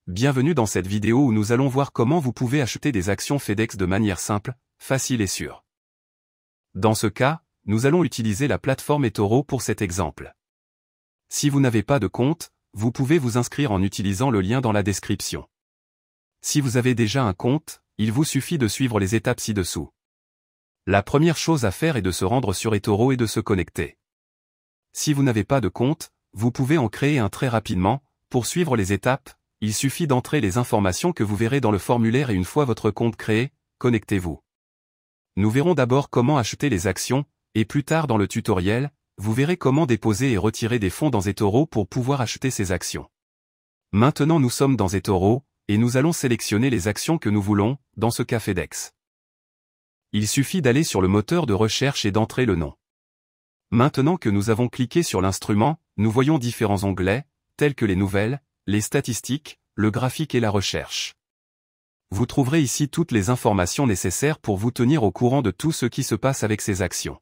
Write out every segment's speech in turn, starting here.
Bienvenue dans cette vidéo où nous allons voir comment vous pouvez acheter des actions FedEx de manière simple, facile et sûre. Dans ce cas, nous allons utiliser la plateforme eToro pour cet exemple. Si vous n'avez pas de compte, vous pouvez vous inscrire en utilisant le lien dans la description. Si vous avez déjà un compte, il vous suffit de suivre les étapes ci-dessous. La première chose à faire est de se rendre sur eToro et de se connecter. Si vous n'avez pas de compte, vous pouvez en créer un très rapidement. Pour suivre les étapes, il suffit d'entrer les informations que vous verrez dans le formulaire et une fois votre compte créé, connectez-vous. Nous verrons d'abord comment acheter les actions, et plus tard dans le tutoriel, vous verrez comment déposer et retirer des fonds dans eToro pour pouvoir acheter ces actions. Maintenant nous sommes dans eToro, et nous allons sélectionner les actions que nous voulons, dans ce cas FedEx. Il suffit d'aller sur le moteur de recherche et d'entrer le nom. Maintenant que nous avons cliqué sur l'instrument, nous voyons différents onglets, tels que les nouvelles, les statistiques, le graphique et la recherche. Vous trouverez ici toutes les informations nécessaires pour vous tenir au courant de tout ce qui se passe avec ces actions.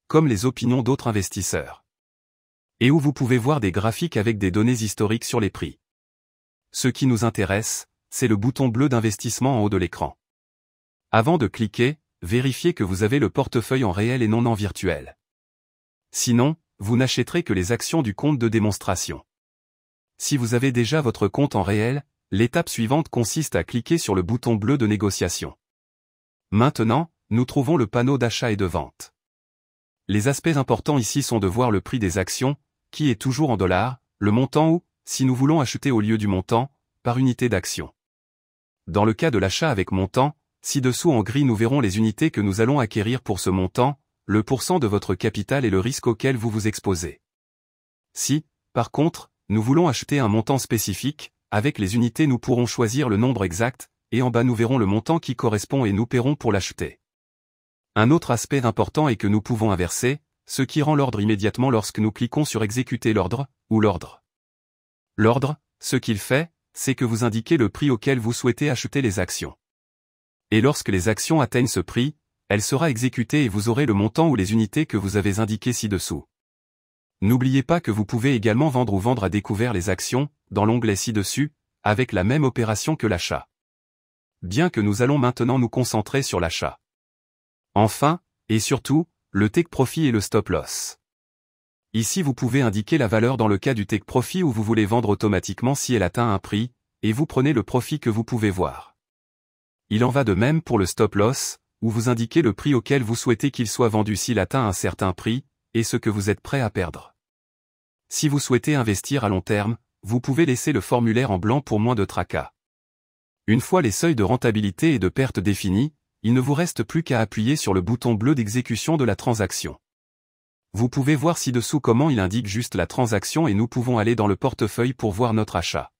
Comme les opinions d'autres investisseurs. Et où vous pouvez voir des graphiques avec des données historiques sur les prix. Ce qui nous intéresse, c'est le bouton bleu d'investissement en haut de l'écran. Avant de cliquer, vérifiez que vous avez le portefeuille en réel et non en virtuel. Sinon, vous n'achèterez que les actions du compte de démonstration. Si vous avez déjà votre compte en réel, l'étape suivante consiste à cliquer sur le bouton bleu de négociation. Maintenant, nous trouvons le panneau d'achat et de vente. Les aspects importants ici sont de voir le prix des actions, qui est toujours en dollars, le montant ou, si nous voulons acheter au lieu du montant, par unité d'action. Dans le cas de l'achat avec montant, ci-dessous en gris nous verrons les unités que nous allons acquérir pour ce montant, le pourcent de votre capital et le risque auquel vous vous exposez. Si, par contre, nous voulons acheter un montant spécifique, avec les unités nous pourrons choisir le nombre exact, et en bas nous verrons le montant qui correspond et nous paierons pour l'acheter. Un autre aspect important est que nous pouvons inverser, ce qui rend l'ordre immédiatement lorsque nous cliquons sur exécuter l'ordre, ou l'ordre. L'ordre, ce qu'il fait, c'est que vous indiquez le prix auquel vous souhaitez acheter les actions. Et lorsque les actions atteignent ce prix, elle sera exécutée et vous aurez le montant ou les unités que vous avez indiquées ci-dessous. N'oubliez pas que vous pouvez également vendre ou vendre à découvert les actions, dans l'onglet ci-dessus, avec la même opération que l'achat. Bien que nous allons maintenant nous concentrer sur l'achat. Enfin, et surtout, le take profit et le stop loss. Ici vous pouvez indiquer la valeur dans le cas du take profit où vous voulez vendre automatiquement si elle atteint un prix, et vous prenez le profit que vous pouvez voir. Il en va de même pour le stop loss, où vous indiquez le prix auquel vous souhaitez qu'il soit vendu s'il atteint un certain prix, et ce que vous êtes prêt à perdre. Si vous souhaitez investir à long terme, vous pouvez laisser le formulaire en blanc pour moins de tracas. Une fois les seuils de rentabilité et de perte définis, il ne vous reste plus qu'à appuyer sur le bouton bleu d'exécution de la transaction. Vous pouvez voir ci-dessous comment il indique juste la transaction et nous pouvons aller dans le portefeuille pour voir notre achat.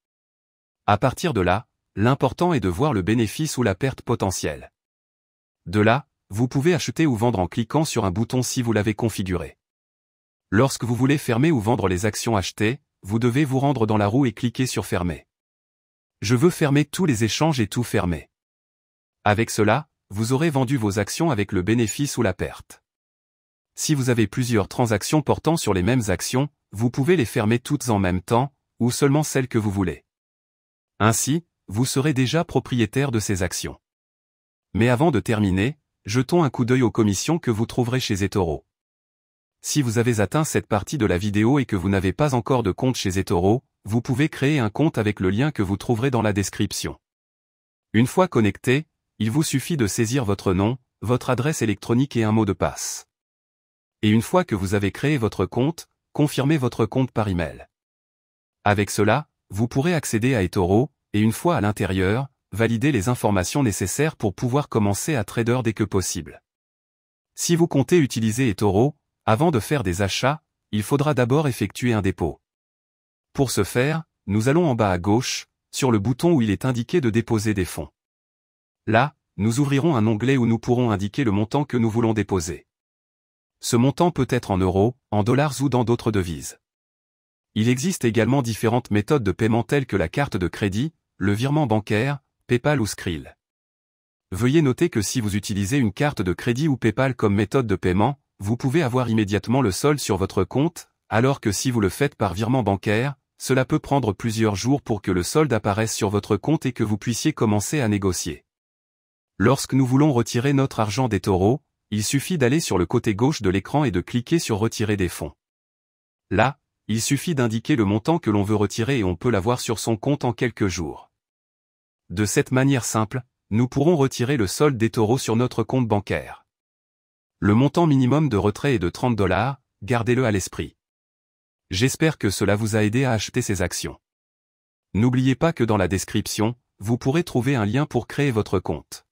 À partir de là, l'important est de voir le bénéfice ou la perte potentielle. De là, vous pouvez acheter ou vendre en cliquant sur un bouton si vous l'avez configuré. Lorsque vous voulez fermer ou vendre les actions achetées, vous devez vous rendre dans la roue et cliquer sur fermer. Je veux fermer tous les échanges et tout fermer. Avec cela, vous aurez vendu vos actions avec le bénéfice ou la perte. Si vous avez plusieurs transactions portant sur les mêmes actions, vous pouvez les fermer toutes en même temps, ou seulement celles que vous voulez. Ainsi, vous serez déjà propriétaire de ces actions. Mais avant de terminer, jetons un coup d'œil aux commissions que vous trouverez chez eToro. Si vous avez atteint cette partie de la vidéo et que vous n'avez pas encore de compte chez eToro, vous pouvez créer un compte avec le lien que vous trouverez dans la description. Une fois connecté, il vous suffit de saisir votre nom, votre adresse électronique et un mot de passe. Et une fois que vous avez créé votre compte, confirmez votre compte par email. Avec cela, vous pourrez accéder à eToro, et une fois à l'intérieur, valider les informations nécessaires pour pouvoir commencer à trader dès que possible. Si vous comptez utiliser eToro, avant de faire des achats, il faudra d'abord effectuer un dépôt. Pour ce faire, nous allons en bas à gauche, sur le bouton où il est indiqué de déposer des fonds. Là, nous ouvrirons un onglet où nous pourrons indiquer le montant que nous voulons déposer. Ce montant peut être en euros, en dollars ou dans d'autres devises. Il existe également différentes méthodes de paiement telles que la carte de crédit, le virement bancaire, PayPal ou Skrill. Veuillez noter que si vous utilisez une carte de crédit ou PayPal comme méthode de paiement, vous pouvez avoir immédiatement le solde sur votre compte, alors que si vous le faites par virement bancaire, cela peut prendre plusieurs jours pour que le solde apparaisse sur votre compte et que vous puissiez commencer à négocier. Lorsque nous voulons retirer notre argent d'eToro, il suffit d'aller sur le côté gauche de l'écran et de cliquer sur Retirer des fonds. Là, il suffit d'indiquer le montant que l'on veut retirer et on peut l'avoir sur son compte en quelques jours. De cette manière simple, nous pourrons retirer le solde d'eToro sur notre compte bancaire. Le montant minimum de retrait est de 30 $, gardez-le à l'esprit. J'espère que cela vous a aidé à acheter ces actions. N'oubliez pas que dans la description, vous pourrez trouver un lien pour créer votre compte.